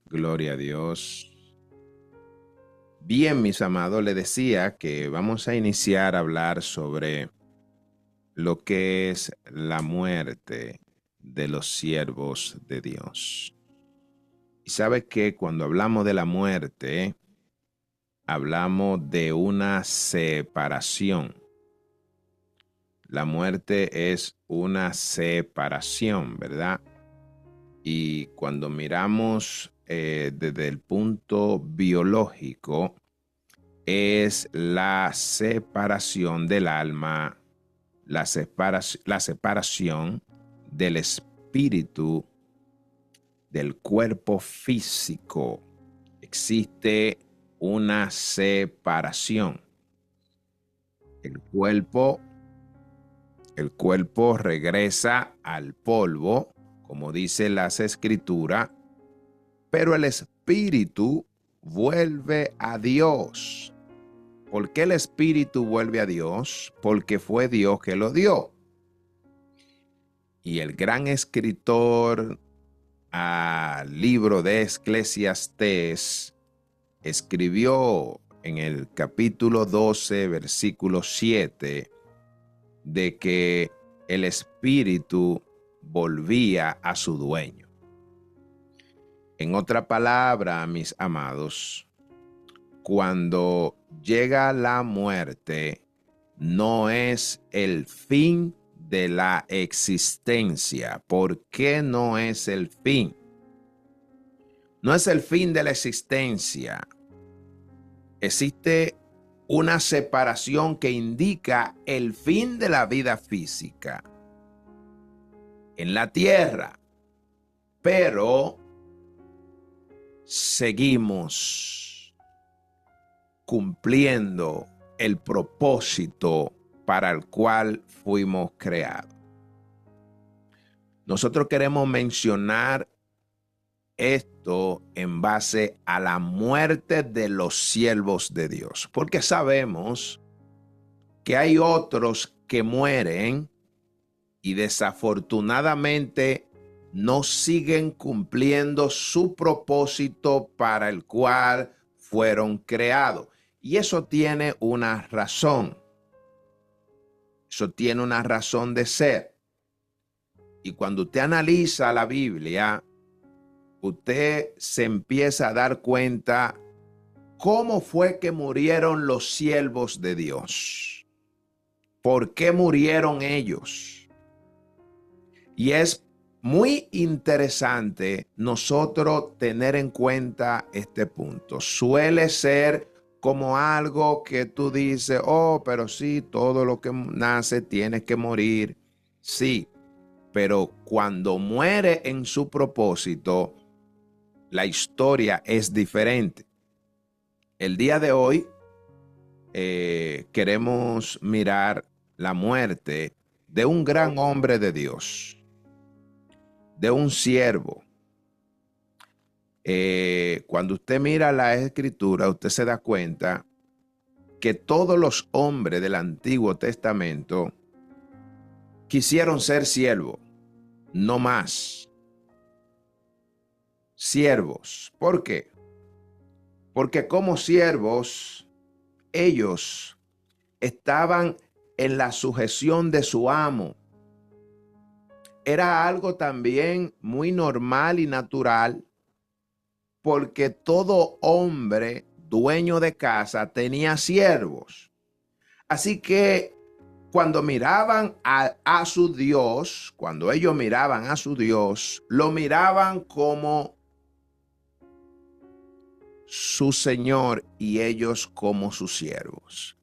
Gloria a Dios. Bien, mis amados, le decía que vamos a iniciar a hablar sobre lo que es la muerte de los siervos de Dios. Y sabe que cuando hablamos de la muerte, hablamos de una separación. La muerte es una separación, ¿verdad? Y cuando miramos desde el punto biológico, es la separación del alma, la separación del espíritu del cuerpo físico. Existe una separación. El cuerpo, el cuerpo regresa al polvo, como dice las escrituras, pero el espíritu vuelve a Dios. ¿Por qué el espíritu vuelve a Dios? Porque fue Dios que lo dio. Y el gran escritor al libro de Eclesiastés escribió en el capítulo 12, versículo 7, de que el espíritu volvía a su dueño. En otra palabra, mis amados, cuando llega la muerte, no es el fin de la existencia. ¿Por qué no es el fin? No es el fin de la existencia. Existe una separación que indica el fin de la vida física en la tierra, pero seguimos cumpliendo el propósito para el cual fuimos creados. Nosotros queremos mencionar esto en base a la muerte de los siervos de Dios, porque sabemos que hay otros que mueren y desafortunadamente no siguen cumpliendo su propósito para el cual fueron creados. Y eso tiene una razón. Eso tiene una razón de ser. Y cuando usted analiza la Biblia, usted se empieza a dar cuenta cómo fue que murieron los siervos de Dios. ¿Por qué murieron ellos? Y es muy interesante nosotros tener en cuenta este punto. Suele ser como algo que tú dices, oh, pero sí, todo lo que nace tiene que morir. Sí, pero cuando muere en su propósito, la historia es diferente. El día de hoy queremos mirar la muerte de un gran hombre de Dios, de un siervo. Cuando usted mira la escritura, usted se da cuenta que todos los hombres del Antiguo Testamento quisieron ser siervos, no más. Siervos. ¿Por qué? Porque como siervos, ellos estaban en la sujeción de su amo. Era algo también muy normal y natural, porque todo hombre dueño de casa tenía siervos. Así que cuando miraban a su Dios, cuando ellos miraban a su Dios, lo miraban como su Señor y ellos como sus siervos.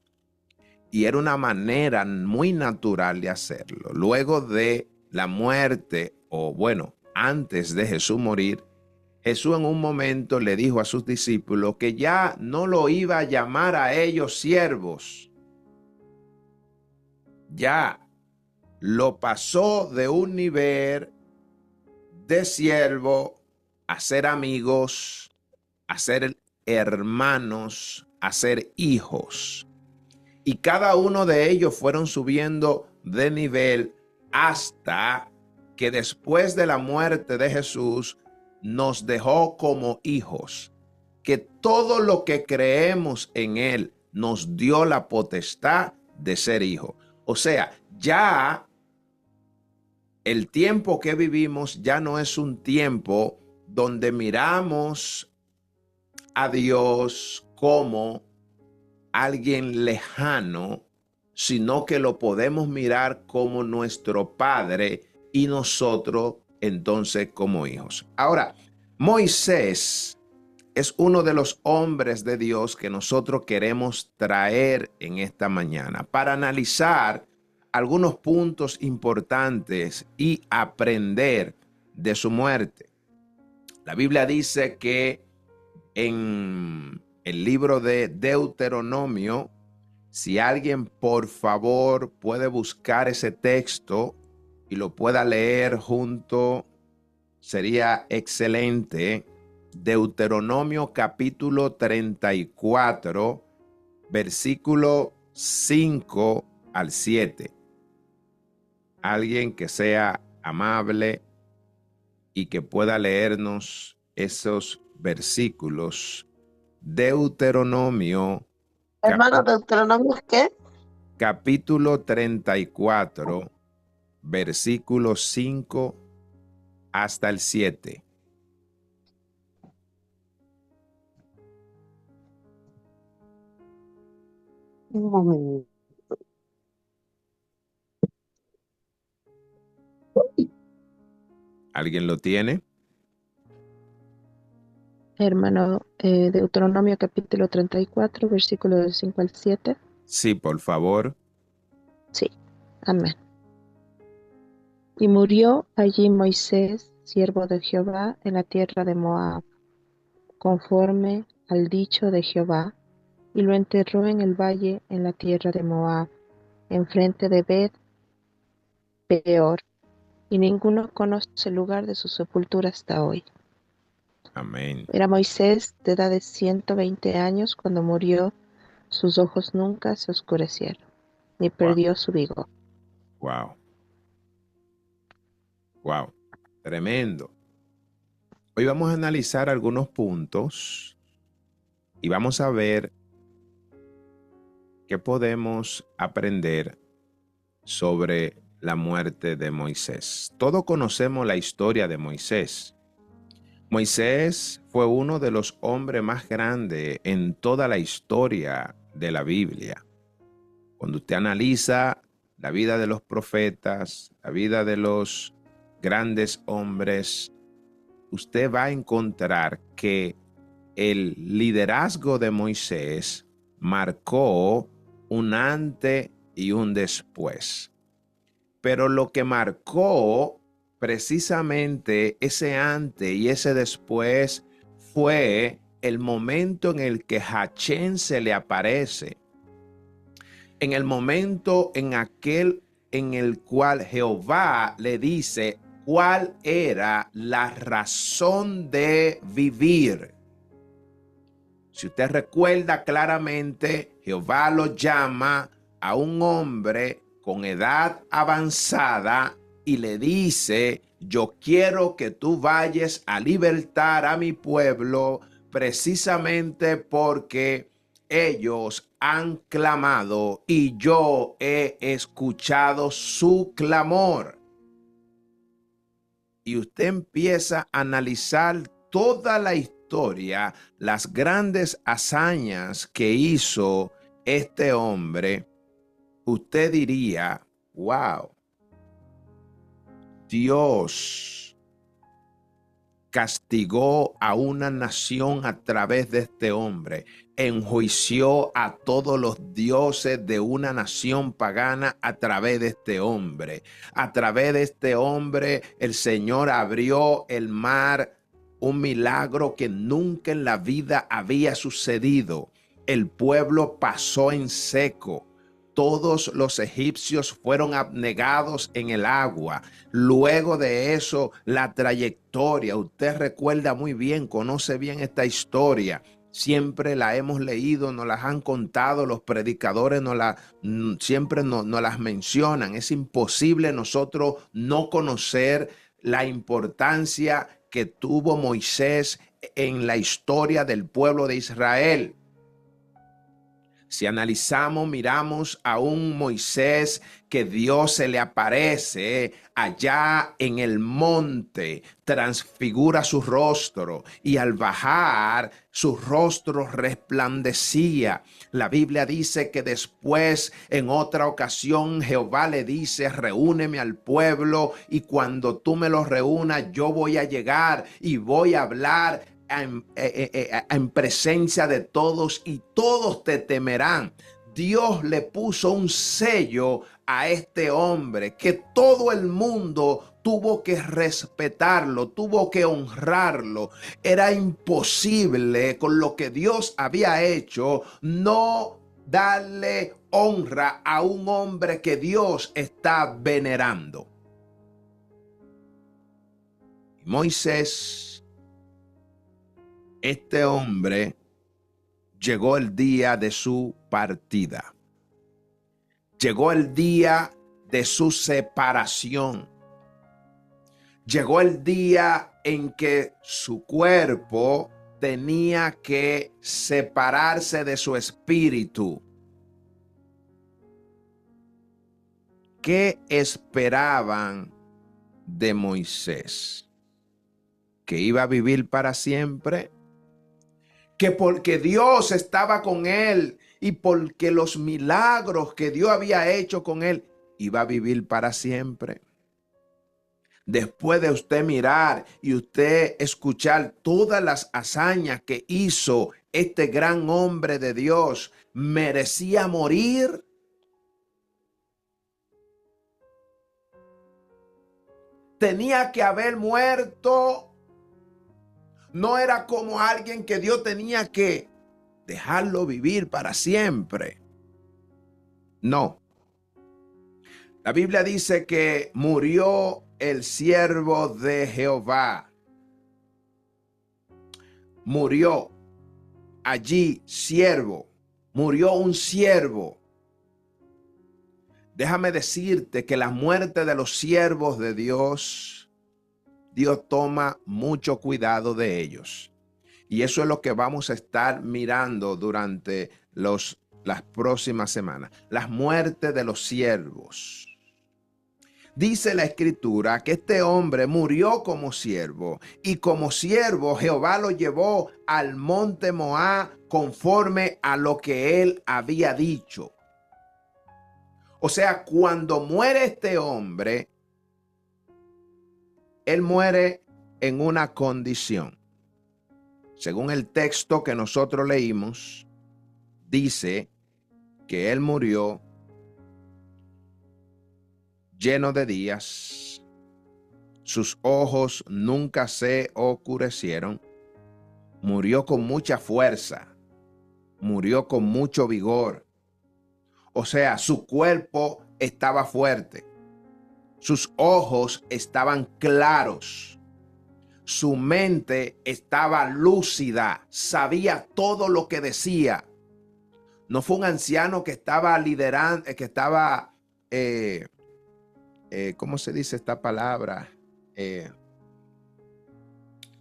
Y era una manera muy natural de hacerlo. Luego de la muerte, o bueno, antes de Jesús morir, Jesús en un momento le dijo a sus discípulos que ya no lo iba a llamar a ellos siervos. Ya lo pasó de un nivel de siervo a ser amigos, a ser hermanos, a ser hijos. Y cada uno de ellos fueron subiendo de nivel hasta que después de la muerte de Jesús, nos dejó como hijos, que todo lo que creemos en Él nos dio la potestad de ser hijos. O sea, ya el tiempo que vivimos ya no es un tiempo donde miramos a Dios como alguien lejano, sino que lo podemos mirar como nuestro Padre y nosotros entonces como hijos. Ahora, Moisés es uno de los hombres de Dios que nosotros queremos traer en esta mañana para analizar algunos puntos importantes y aprender de su muerte. La Biblia dice que en el libro de Deuteronomio, si alguien por favor puede buscar ese texto y lo pueda leer junto, sería excelente. Deuteronomio capítulo 34, versículo 5 al 7. Alguien que sea amable y que pueda leernos esos versículos. Deuteronomio Hermano, Deuteronomio, ¿qué? capítulo 34, versículo 5 hasta el 7. Un momento. ¿Alguien lo tiene? Hermano, Deuteronomio capítulo 34, versículo del 5 al 7. Sí, por favor. Sí, amén. Y murió allí Moisés, siervo de Jehová, en la tierra de Moab, conforme al dicho de Jehová, y lo enterró en el valle en la tierra de Moab, enfrente de Bet Peor, y ninguno conoce el lugar de su sepultura hasta hoy. Amén. Era Moisés de edad de 120 años cuando murió, sus ojos nunca se oscurecieron, ni Wow. perdió su vigor. Wow. Wow. Tremendo. Hoy vamos a analizar algunos puntos y vamos a ver qué podemos aprender sobre la muerte de Moisés. Todos conocemos la historia de Moisés. Moisés fue uno de los hombres más grandes en toda la historia de la Biblia. Cuando usted analiza la vida de los profetas, la vida de los grandes hombres, usted va a encontrar que el liderazgo de Moisés marcó un antes y un después. Pero lo que marcó precisamente ese antes y ese después fue el momento en el que Hachén se le aparece. En el momento en aquel en el cual Jehová le dice cuál era la razón de vivir. Si usted recuerda claramente, Jehová lo llama a un hombre con edad avanzada y le dice, yo quiero que tú vayas a libertar a mi pueblo precisamente porque ellos han clamado y yo he escuchado su clamor. Y usted empieza a analizar toda la historia, las grandes hazañas que hizo este hombre, usted diría, wow, Dios castigó a una nación a través de este hombre, enjuició a todos los dioses de una nación pagana a través de este hombre. A través de este hombre, el Señor abrió el mar, un milagro que nunca en la vida había sucedido. El pueblo pasó en seco. Todos los egipcios fueron abnegados en el agua. Luego de eso, la trayectoria, usted recuerda muy bien, conoce bien esta historia. Siempre la hemos leído, nos las han contado, los predicadores siempre nos las mencionan. Es imposible nosotros no conocer la importancia que tuvo Moisés en la historia del pueblo de Israel. Si analizamos, miramos a un Moisés que Dios se le aparece allá en el monte, transfigura su rostro y al bajar su rostro resplandecía. La Biblia dice que después, en otra ocasión, Jehová le dice: reúneme al pueblo y cuando tú me los reúnas, yo voy a llegar y voy a hablar en presencia de todos y todos te temerán. Dios le puso un sello a este hombre que todo el mundo tuvo que respetarlo, tuvo que honrarlo. Era imposible con lo que Dios había hecho no darle honra a un hombre que Dios está venerando. Moisés, este hombre, llegó el día de su partida. Llegó el día de su separación. Llegó el día en que su cuerpo tenía que separarse de su espíritu. ¿Qué esperaban de Moisés? ¿Que iba a vivir para siempre? Que porque Dios estaba con él y porque los milagros que Dios había hecho con él, iba a vivir para siempre. Después de usted mirar y usted escuchar todas las hazañas que hizo este gran hombre de Dios, ¿merecía morir? Tenía que haber muerto. No era como alguien que Dios tenía que dejarlo vivir para siempre. No. La Biblia dice que murió el siervo de Jehová. Murió allí siervo. Murió un siervo. Déjame decirte que la muerte de los siervos de Dios, Dios toma mucho cuidado de ellos. Y eso es lo que vamos a estar mirando durante las próximas semanas. Las muertes de los siervos. Dice la Escritura que este hombre murió como siervo y como siervo Jehová lo llevó al monte Moab conforme a lo que él había dicho. O sea, cuando muere este hombre, él muere en una condición. Según el texto que nosotros leímos, dice que él murió lleno de días, sus ojos nunca se oscurecieron, murió con mucha fuerza, murió con mucho vigor. O sea, su cuerpo estaba fuerte. Sus ojos estaban claros. Su mente estaba lúcida. Sabía todo lo que decía. No fue un anciano que estaba liderando, que estaba, ¿cómo se dice esta palabra?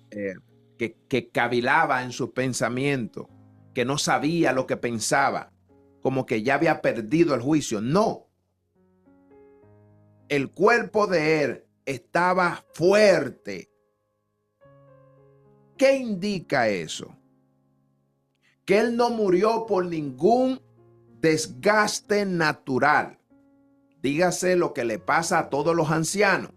Que cavilaba en su pensamiento, que no sabía lo que pensaba, como que ya había perdido el juicio. No. El cuerpo de él estaba fuerte. ¿Qué indica eso? Que él no murió por ningún desgaste natural. Dígase lo que le pasa a todos los ancianos.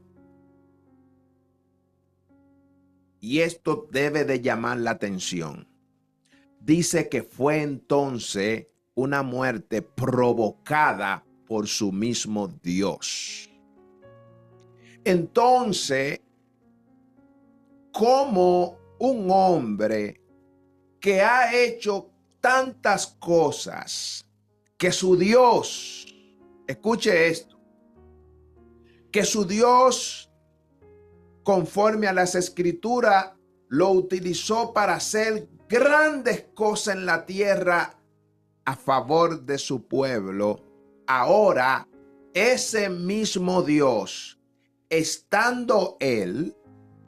Y esto debe de llamar la atención. Dice que fue entonces una muerte provocada por su mismo Dios. Entonces, como un hombre que ha hecho tantas cosas, que su Dios, escuche esto, que su Dios, conforme a las Escrituras, lo utilizó para hacer grandes cosas en la tierra a favor de su pueblo, ahora ese mismo Dios, estando él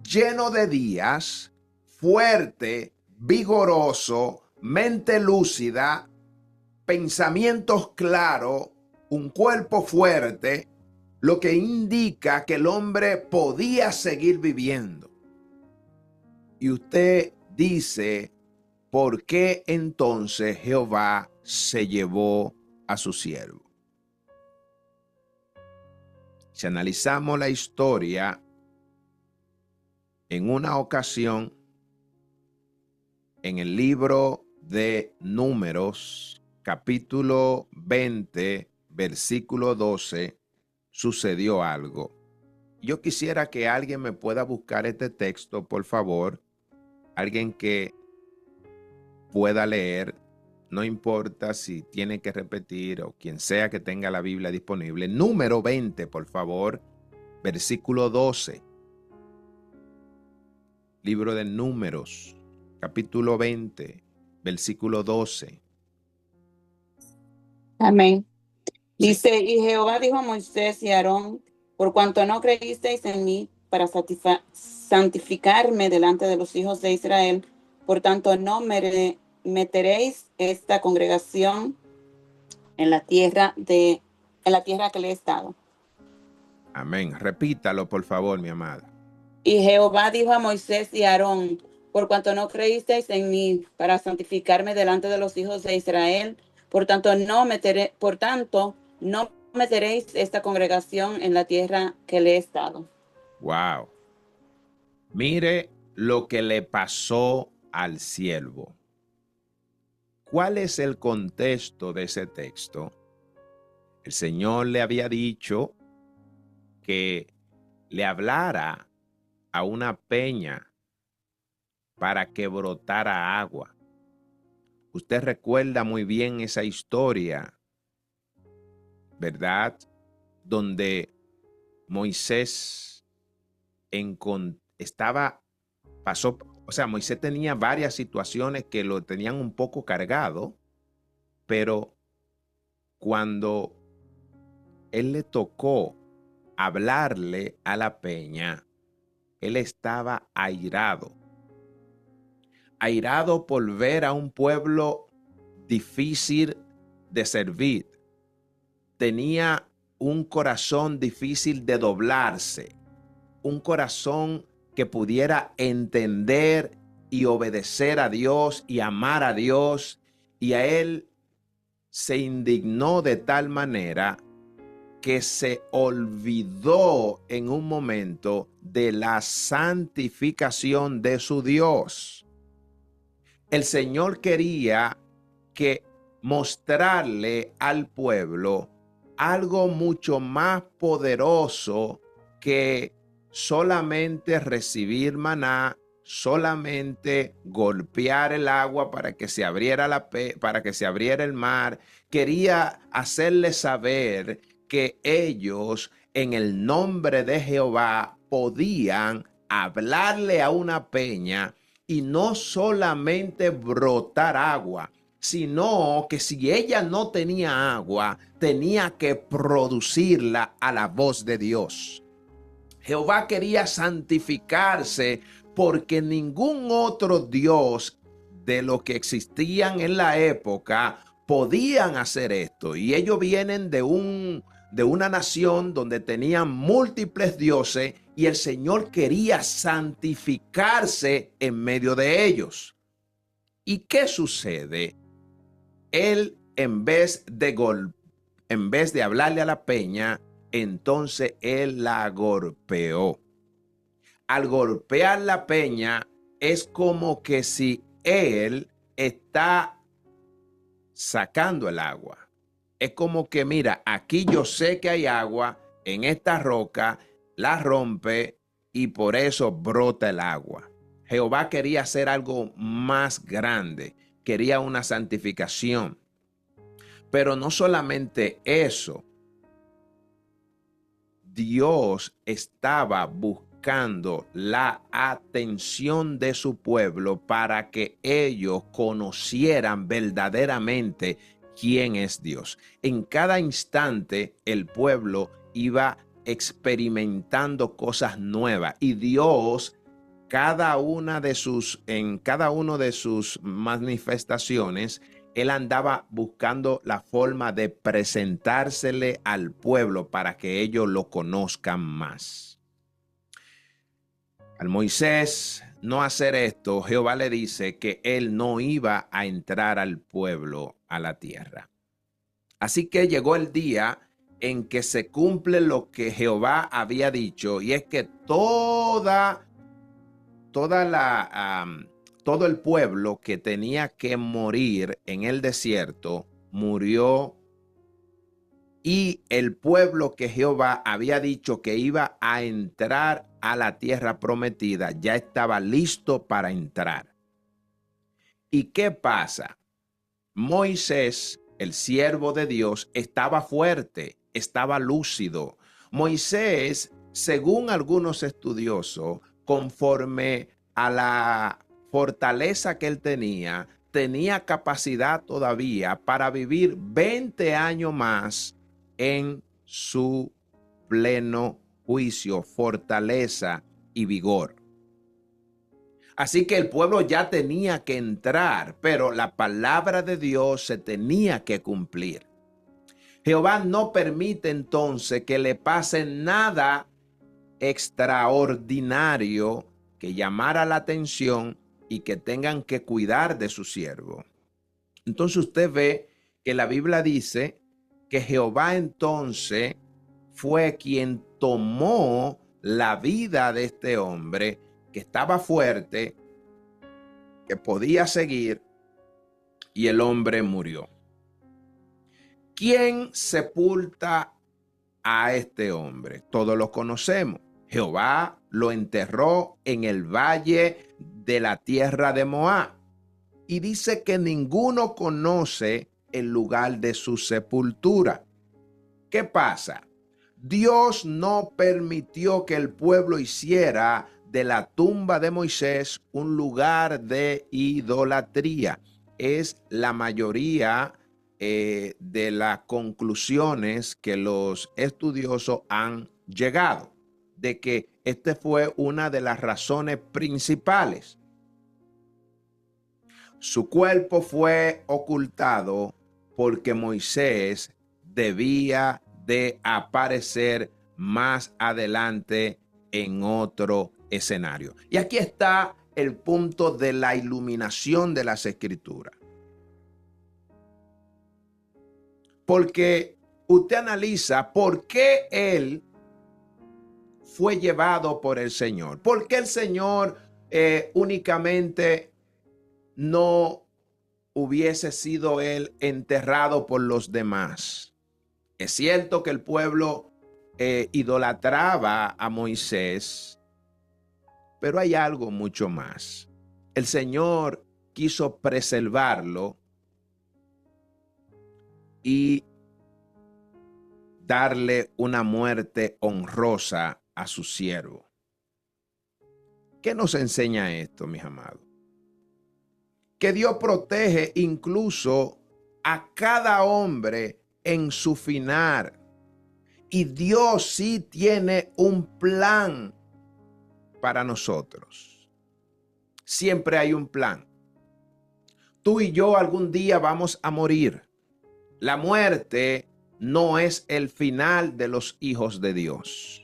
lleno de días, fuerte, vigoroso, mente lúcida, pensamientos claros, un cuerpo fuerte, lo que indica que el hombre podía seguir viviendo. Y usted dice, ¿por qué entonces Jehová se llevó a su siervo? Si analizamos la historia, en una ocasión, en el libro de Números, capítulo 20, versículo 12, sucedió algo. Yo quisiera que alguien me pueda buscar este texto, por favor. Alguien que pueda leer, no importa si tiene que repetir o quien sea que tenga la Biblia disponible. Número 20, por favor, versículo 12. Libro de Números, capítulo 20, versículo 12. Amén. Sí. Dice, y Jehová dijo a Moisés y a Aarón, por cuanto no creísteis en mí para santificarme delante de los hijos de Israel, por tanto no meteréis esta congregación en la tierra que le he dado. Amén. Repítalo, por favor, mi amada. Y Jehová dijo a Moisés y a Aarón, por cuanto no creísteis en mí para santificarme delante de los hijos de Israel, por tanto no meteréis esta congregación en la tierra que le he dado. Wow. Mire lo que le pasó al siervo. ¿Cuál es el contexto de ese texto? El Señor le había dicho que le hablara a una peña para que brotara agua. Usted recuerda muy bien esa historia, ¿verdad? Donde Moisés Moisés tenía varias situaciones que lo tenían un poco cargado, pero cuando él le tocó hablarle a la peña, él estaba airado por ver a un pueblo difícil de servir. Tenía un corazón difícil de doblarse, un corazón que pudiera entender y obedecer a Dios y amar a Dios, y a él se indignó de tal manera que se olvidó en un momento de la santificación de su Dios. El Señor quería mostrarle al pueblo algo mucho más poderoso que solamente recibir maná, solamente golpear el agua para que se abriera el mar. Quería hacerles saber que ellos, en el nombre de Jehová, podían hablarle a una peña y no solamente brotar agua, sino que si ella no tenía agua, tenía que producirla a la voz de Dios. Jehová quería santificarse porque ningún otro Dios de los que existían en la época podían hacer esto. Y ellos vienen de una nación donde tenían múltiples dioses y el Señor quería santificarse en medio de ellos. ¿Y qué sucede? Él, en vez de hablarle a la peña, entonces él la golpeó. Al golpear la peña, es como que si él está sacando el agua. Es como que, mira, aquí yo sé que hay agua, en esta roca, la rompe y por eso brota el agua. Jehová quería hacer algo más grande, quería una santificación. Pero no solamente eso, Dios estaba buscando la atención de su pueblo para que ellos conocieran verdaderamente quién es Dios. En cada instante el pueblo iba experimentando cosas nuevas y Dios en cada uno de sus manifestaciones, él andaba buscando la forma de presentársele al pueblo para que ellos lo conozcan más. Al Moisés no hacer esto, Jehová le dice que él no iba a entrar al pueblo a la tierra. Así que llegó el día en que se cumple lo que Jehová había dicho, y es que todo el pueblo que tenía que morir en el desierto murió, y el pueblo que Jehová había dicho que iba a entrar a la tierra prometida ya estaba listo para entrar. ¿Y qué pasa? Moisés, el siervo de Dios, estaba fuerte, estaba lúcido. Moisés, según algunos estudiosos, conforme a la fortaleza que él tenía capacidad todavía para vivir 20 años más en su pleno juicio, fortaleza y vigor. Así que el pueblo ya tenía que entrar, pero la palabra de Dios se tenía que cumplir. Jehová no permite entonces que le pase nada extraordinario que llamara la atención y que tengan que cuidar de su siervo. Entonces usted ve que la Biblia dice que Jehová entonces fue quien tomó la vida de este hombre que estaba fuerte, que podía seguir, y el hombre murió. ¿Quién sepulta a este hombre? Todos lo conocemos. Jehová lo enterró en el valle de la tierra de Moab. Y dice que ninguno conoce el lugar de su sepultura. ¿Qué pasa? Dios no permitió que el pueblo hiciera de la tumba de Moisés un lugar de idolatría. Es la mayoría de las conclusiones que los estudiosos han llegado, de que este fue una de las razones principales. Su cuerpo fue ocultado porque Moisés debía de aparecer más adelante en otro escenario. Y aquí está el punto de la iluminación de las Escrituras. Porque usted analiza por qué él fue llevado por el Señor. ¿Por qué el Señor únicamente no hubiese sido él enterrado por los demás? Es cierto que el pueblo idolatraba a Moisés, pero hay algo mucho más. El Señor quiso preservarlo y darle una muerte honrosa a su siervo. ¿Qué nos enseña esto, mis amados? Que Dios protege incluso a cada hombre en su final. Y Dios sí tiene un plan para nosotros. Siempre hay un plan. Tú y yo algún día vamos a morir. La muerte no es el final de los hijos de Dios.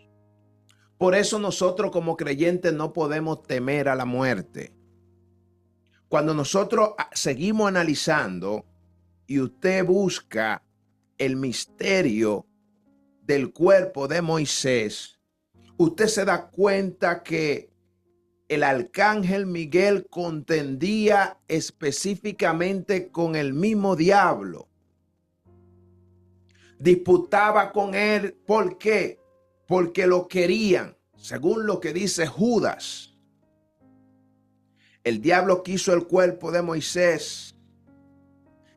Por eso nosotros como creyentes no podemos temer a la muerte. Cuando nosotros seguimos analizando y usted busca el misterio del cuerpo de Moisés, usted se da cuenta que el arcángel Miguel contendía específicamente con el mismo diablo. Disputaba con él. ¿Por qué? Porque lo querían, según lo que dice Judas. El diablo quiso el cuerpo de Moisés.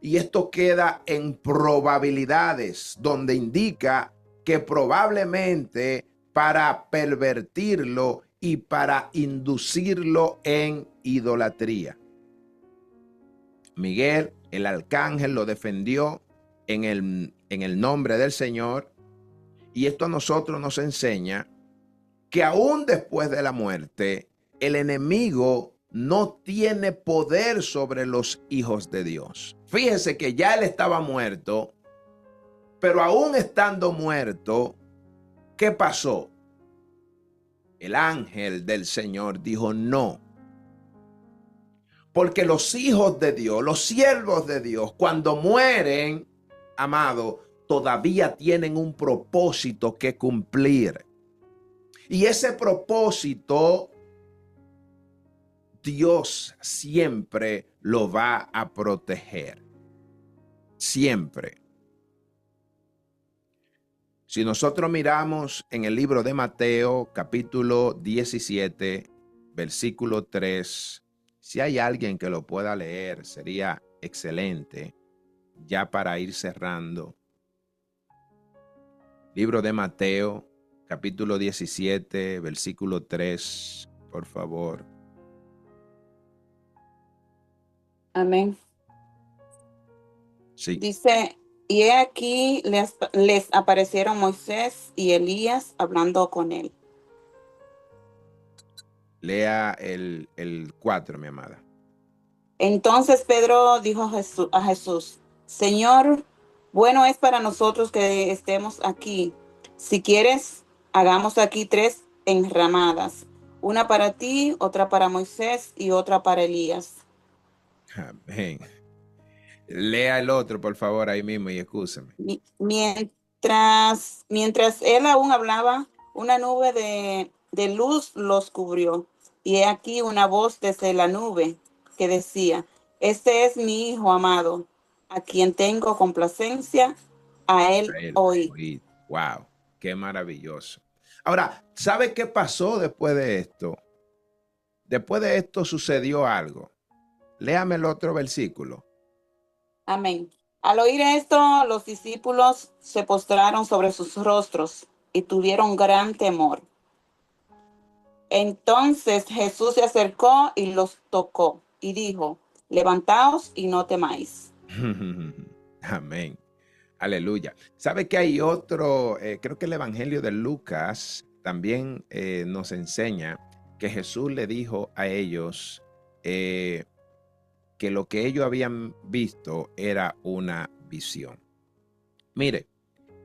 Y esto queda en probabilidades, donde indica que probablemente para pervertirlo y para inducirlo en idolatría. Miguel, el arcángel, lo defendió en el nombre del Señor. Y esto a nosotros nos enseña que aún después de la muerte, el enemigo no tiene poder sobre los hijos de Dios. Fíjese que ya él estaba muerto, pero aún estando muerto, ¿qué pasó? El ángel del Señor dijo no. Porque los hijos de Dios, los siervos de Dios, cuando mueren, amado, todavía tienen un propósito que cumplir. Y ese propósito, Dios siempre lo va a proteger. Siempre. Si nosotros miramos en el libro de Mateo, capítulo 17, versículo 3, si hay alguien que lo pueda leer, sería excelente, ya para ir cerrando. Libro de Mateo, capítulo 17, versículo 3, por favor. Amén. Sí. Dice, y he aquí les aparecieron Moisés y Elías hablando con él. Lea el 4, mi amada. Entonces Pedro dijo a Jesús, Señor, bueno es para nosotros que estemos aquí. Si quieres, hagamos aquí 3 enramadas, una para ti, otra para Moisés y otra para Elías. Amén. Lea el otro, por favor, ahí mismo y excúsame. Mientras él aún hablaba, una nube de luz los cubrió. Y he aquí una voz desde la nube que decía, este es mi Hijo amado, a quien tengo complacencia, a él oí. Wow, qué maravilloso. Ahora, ¿sabe qué pasó después de esto? Después de esto sucedió algo. Léame el otro versículo. Amén. Al oír esto, los discípulos se postraron sobre sus rostros y tuvieron gran temor. Entonces Jesús se acercó y los tocó y dijo, levantaos y no temáis. Amén. Aleluya. ¿Sabe que hay otro? Creo que el Evangelio de Lucas también nos enseña que Jesús le dijo a ellos que lo que ellos habían visto era una visión. Mire,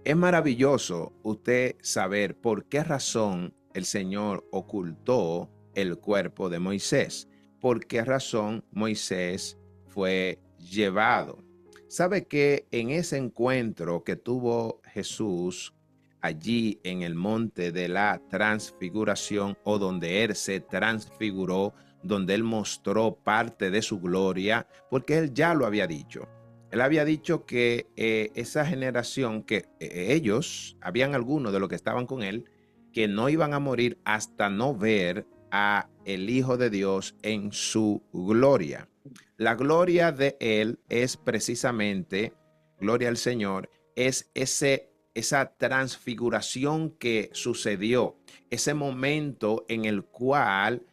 es maravilloso usted saber por qué razón el Señor ocultó el cuerpo de Moisés. ¿Por qué razón Moisés fue llevado? ¿Sabe que en ese encuentro que tuvo Jesús allí en el monte de la transfiguración, o donde él se transfiguró, donde él mostró parte de su gloria, porque él ya lo había dicho? Él había dicho que esa generación, que ellos, habían algunos de los que estaban con él, que no iban a morir hasta no ver a el Hijo de Dios en su gloria. La gloria de él es precisamente, gloria al Señor, es esa transfiguración que sucedió, ese momento en el cual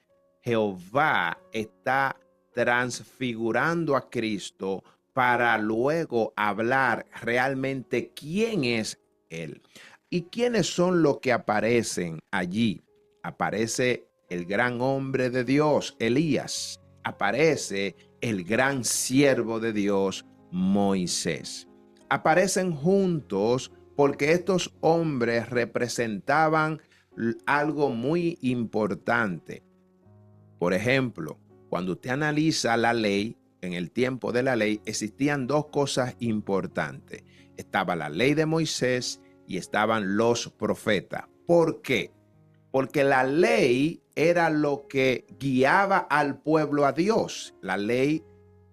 Jehová está transfigurando a Cristo para luego hablar realmente quién es él. ¿Y quiénes son los que aparecen allí? Aparece el gran hombre de Dios, Elías. Aparece el gran siervo de Dios, Moisés. Aparecen juntos porque estos hombres representaban algo muy importante. Por ejemplo, cuando usted analiza la ley, en el tiempo de la ley existían 2 cosas importantes. Estaba la ley de Moisés y estaban los profetas. ¿Por qué? Porque la ley era lo que guiaba al pueblo a Dios. La ley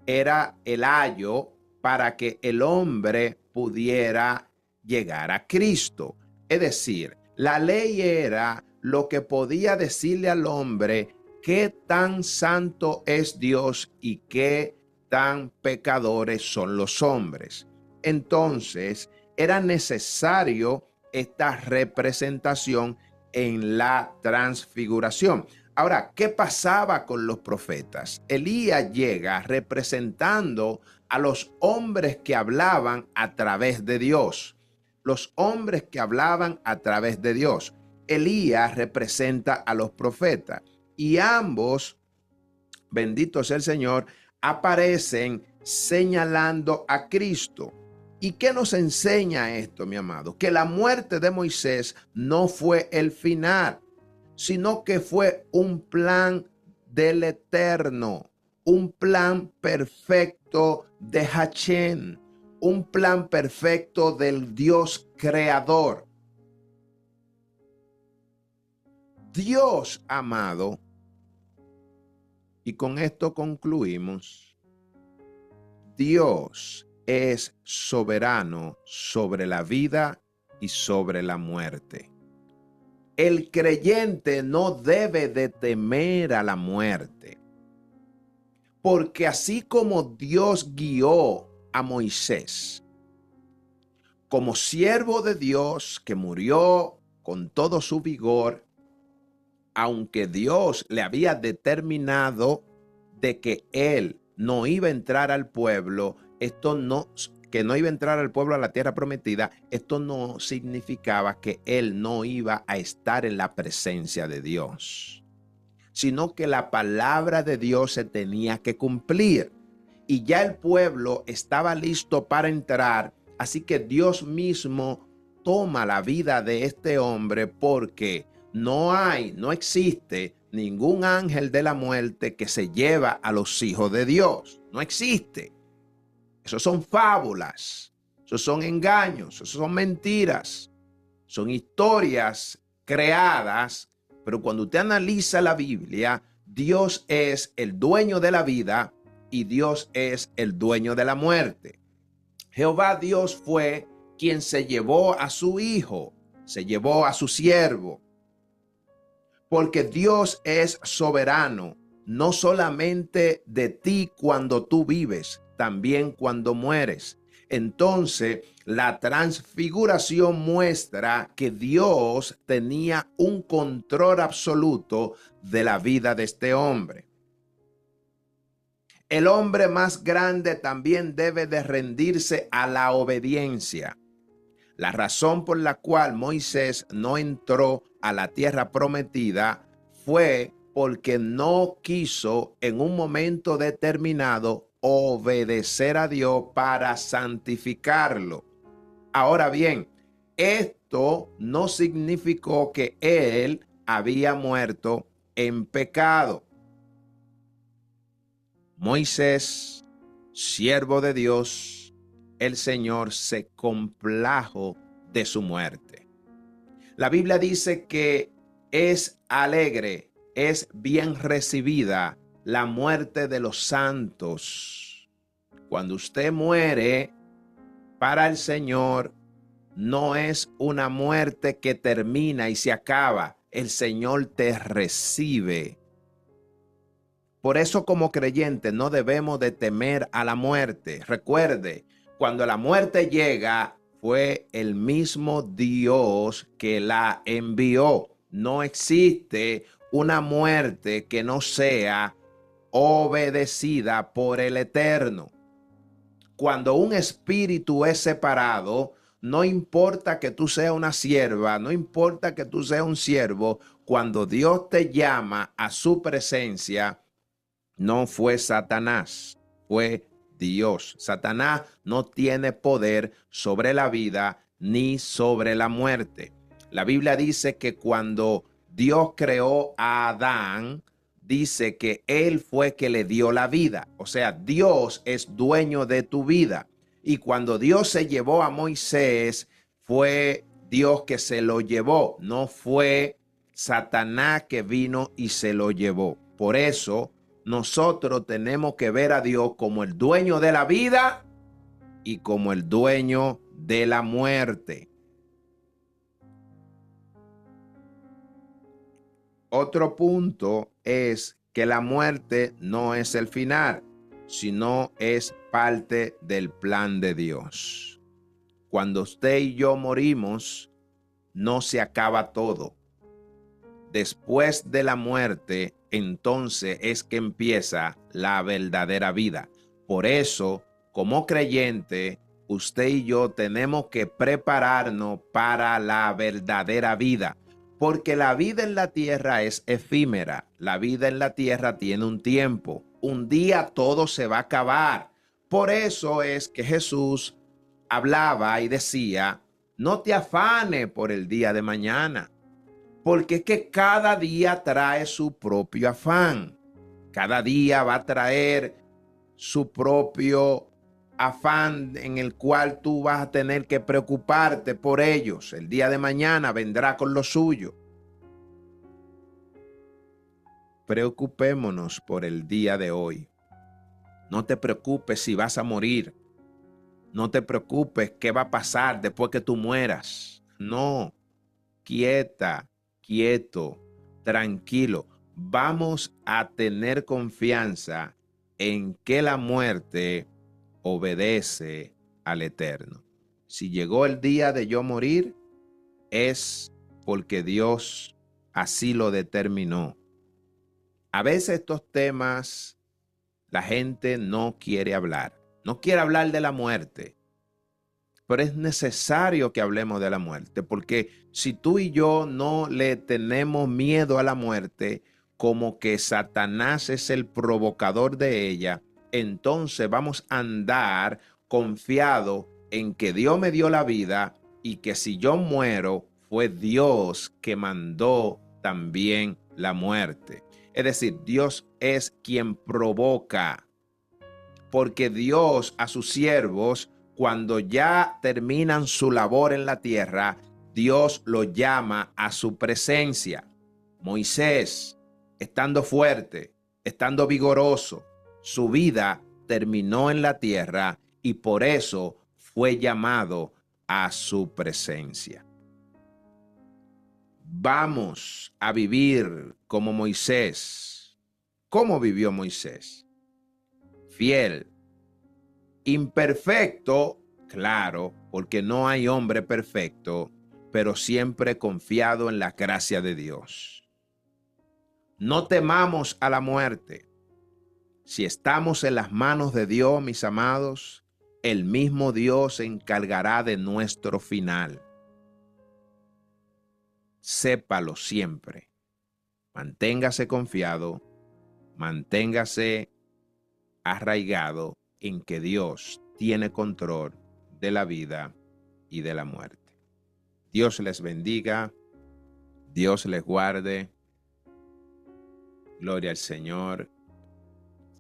era el ayo para que el hombre pudiera llegar a Cristo. Es decir, la ley era lo que podía decirle al hombre qué tan santo es Dios y qué tan pecadores son los hombres. Entonces, era necesario esta representación en la transfiguración. Ahora, ¿qué pasaba con los profetas? Elías llega representando a los hombres que hablaban a través de Dios. Los hombres que hablaban a través de Dios. Elías representa a los profetas. Y ambos, bendito sea el Señor, aparecen señalando a Cristo. ¿Y qué nos enseña esto, mi amado? Que la muerte de Moisés no fue el final, sino que fue un plan del Eterno, un plan perfecto de Hachén, un plan perfecto del Dios creador. Dios amado, y con esto concluimos, Dios es soberano sobre la vida y sobre la muerte. El creyente no debe de temer a la muerte, porque así como Dios guió a Moisés como siervo de Dios que murió con todo su vigor, aunque Dios le había determinado de que él no iba a entrar al pueblo, que no iba a entrar al pueblo a la tierra prometida, esto no significaba que él no iba a estar en la presencia de Dios, sino que la palabra de Dios se tenía que cumplir y ya el pueblo estaba listo para entrar, así que Dios mismo toma la vida de este hombre porque no existe ningún ángel de la muerte que se lleva a los hijos de Dios. No existe. Esos son fábulas, esos son engaños, esos son mentiras, son historias creadas, pero cuando usted analiza la Biblia, Dios es el dueño de la vida y Dios es el dueño de la muerte. Jehová Dios fue quien se llevó a su hijo, se llevó a su siervo, porque Dios es soberano, no solamente de ti cuando tú vives, también cuando mueres. Entonces, la transfiguración muestra que Dios tenía un control absoluto de la vida de este hombre. El hombre más grande también debe de rendirse a la obediencia. La razón por la cual Moisés no entró a la tierra prometida fue porque no quiso en un momento determinado obedecer a Dios para santificarlo. Ahora bien, esto no significó que él había muerto en pecado. Moisés, siervo de Dios, el Señor se complajo de su muerte. La Biblia dice que es alegre, es bien recibida la muerte de los santos. Cuando usted muere para el Señor, no es una muerte que termina y se acaba. El Señor te recibe. Por eso, como creyentes, no debemos de temer a la muerte. Recuerde, cuando la muerte llega, fue el mismo Dios que la envió. No existe una muerte que no sea obedecida por el Eterno. Cuando un espíritu es separado, no importa que tú seas una sierva, no importa que tú seas un siervo, cuando Dios te llama a su presencia, no fue Satanás, fue Dios. Satanás no tiene poder sobre la vida ni sobre la muerte. La Biblia dice que cuando Dios creó a Adán, dice que él fue que le dio la vida. O sea, Dios es dueño de tu vida. Y cuando Dios se llevó a Moisés, fue Dios que se lo llevó. No fue Satanás que vino y se lo llevó. Por eso, nosotros tenemos que ver a Dios como el dueño de la vida y como el dueño de la muerte. Otro punto es que la muerte no es el final, sino es parte del plan de Dios. Cuando usted y yo morimos, no se acaba todo. Después de la muerte, entonces es que empieza la verdadera vida. Por eso, como creyente, usted y yo tenemos que prepararnos para la verdadera vida. porque la vida en la tierra es efímera. La vida en la tierra tiene un tiempo. Un día todo se va a acabar. Por eso es que Jesús hablaba y decía, no te afanes por el día de mañana, porque es que cada día trae su propio afán. Cada día va a traer su propio afán en el cual tú vas a tener que preocuparte por ellos. El día de mañana vendrá con lo suyo. Preocupémonos por el día de hoy. No te preocupes si vas a morir. No te preocupes qué va a pasar después que tú mueras. No, quieta, quieto, tranquilo. Vamos a tener confianza en que la muerte obedece al Eterno. Si llegó el día de yo morir, es porque Dios así lo determinó. A veces estos temas la gente no quiere hablar. No quiere hablar de la muerte. Pero es necesario que hablemos de la muerte, porque si tú y yo no le tenemos miedo a la muerte, como que Satanás es el provocador de ella, entonces vamos a andar confiado en que Dios me dio la vida y que si yo muero, fue Dios que mandó también la muerte. Es decir, Dios es quien provoca, porque Dios a sus siervos, cuando ya terminan su labor en la tierra, Dios los llama a su presencia. Moisés, estando fuerte, estando vigoroso, su vida terminó en la tierra y por eso fue llamado a su presencia. Vamos a vivir como Moisés. ¿Cómo vivió Moisés? Fiel, imperfecto, claro, porque no hay hombre perfecto, pero siempre confiado en la gracia de Dios. No temamos a la muerte. Si estamos en las manos de Dios, mis amados, el mismo Dios se encargará de nuestro final. Sépalo siempre. Manténgase confiado, manténgase arraigado en que Dios tiene control de la vida y de la muerte. Dios les bendiga, Dios les guarde. Gloria al Señor.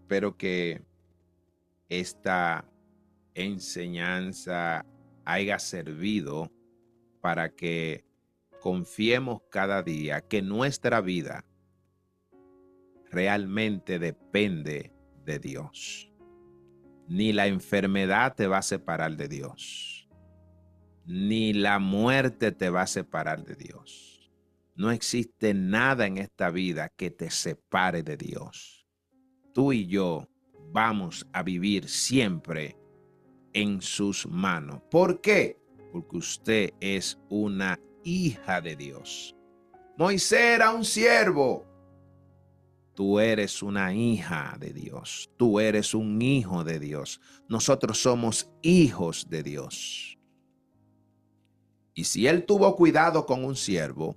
Espero que esta enseñanza haya servido para que confiemos cada día que nuestra vida realmente depende de Dios. Ni la enfermedad te va a separar de Dios, ni la muerte te va a separar de Dios. No existe nada en esta vida que te separe de Dios. Tú y yo vamos a vivir siempre en sus manos. ¿Por qué? Porque usted es una hija de Dios. Moisés era un siervo. Tú eres una hija de Dios. Tú eres un hijo de Dios. Nosotros somos hijos de Dios. Y si Él tuvo cuidado con un siervo,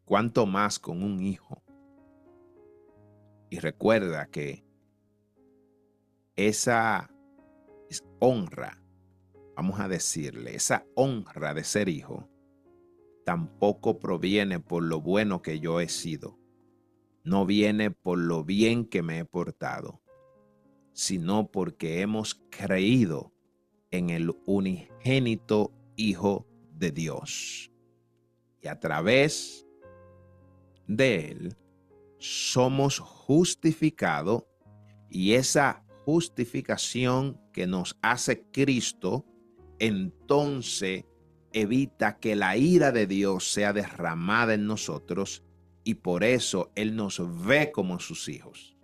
¿cuánto más con un hijo? Y recuerda que esa honra, vamos a decirle, esa honra de ser hijo, tampoco proviene por lo bueno que yo he sido. No viene por lo bien que me he portado, sino porque hemos creído en el unigénito Hijo de Dios. Y a través de Él somos justificados, y esa justificación que nos hace Cristo, entonces evita que la ira de Dios sea derramada en nosotros, y por eso Él nos ve como sus hijos.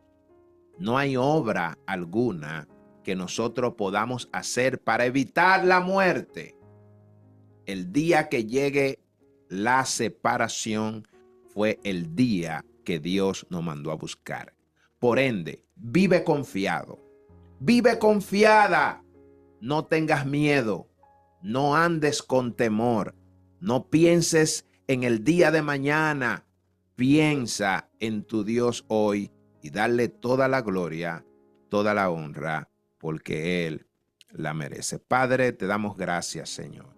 No hay obra alguna que nosotros podamos hacer para evitar la muerte. El día que llegue la separación fue el día que Dios nos mandó a buscar. Por ende, vive confiado, vive confiada. No tengas miedo, no andes con temor, no pienses en el día de mañana. Piensa en tu Dios hoy y dale toda la gloria, toda la honra, porque Él la merece. Padre, te damos gracias, Señor.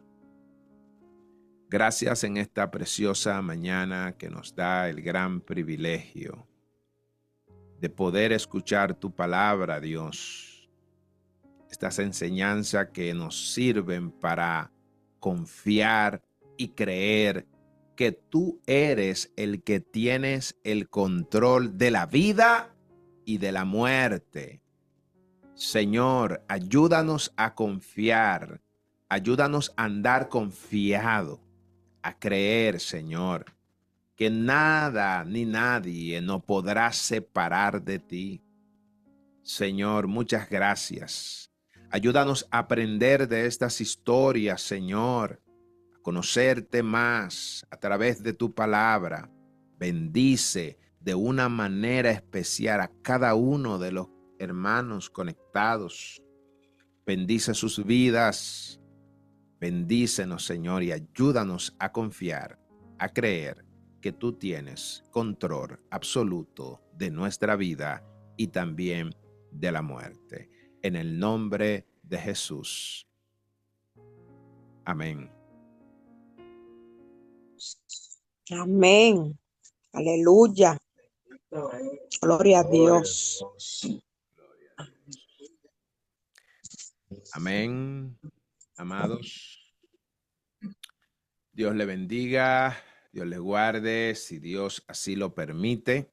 Gracias en esta preciosa mañana que nos da el gran privilegio de poder escuchar tu palabra, Dios. Estas enseñanzas que nos sirven para confiar y creer que tú eres el que tienes el control de la vida y de la muerte. Señor, ayúdanos a confiar, ayúdanos a andar confiado, a creer, Señor, que nada ni nadie nos podrá separar de ti. Señor, muchas gracias. Ayúdanos a aprender de estas historias, Señor, a conocerte más a través de tu palabra. Bendice de una manera especial a cada uno de los hermanos conectados. Bendice sus vidas. Bendícenos, Señor, y ayúdanos a confiar, a creer que tú tienes control absoluto de nuestra vida y también de la muerte. En el nombre de Jesús. Amén. Amén. Aleluya. Gloria a Dios. Amén, amados. Dios le bendiga, Dios le guarde, si Dios así lo permite.